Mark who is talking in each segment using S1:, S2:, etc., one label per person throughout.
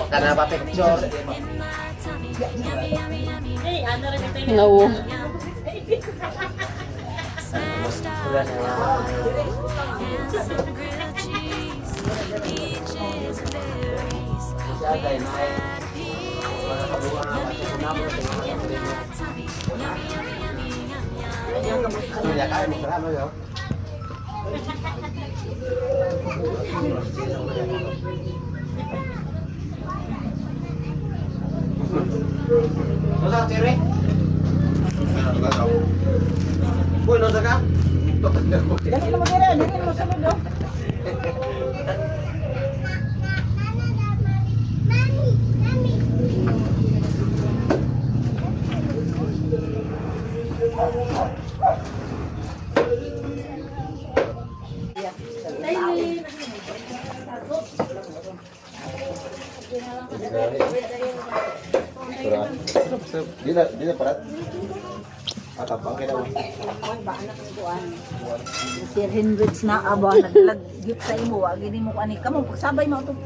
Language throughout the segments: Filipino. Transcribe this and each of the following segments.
S1: Karena apa picture?
S2: No.
S1: Nusa ciri? Boy, nusa ka?
S3: Dali na magkira, dali na masunod oh.
S1: Dila parat. Atap ang kailangan.
S3: Sir Hendrix na aba naglag gift sa imo wa gini mo ani kamo pagsabay mo to.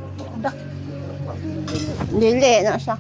S2: Dili na siya.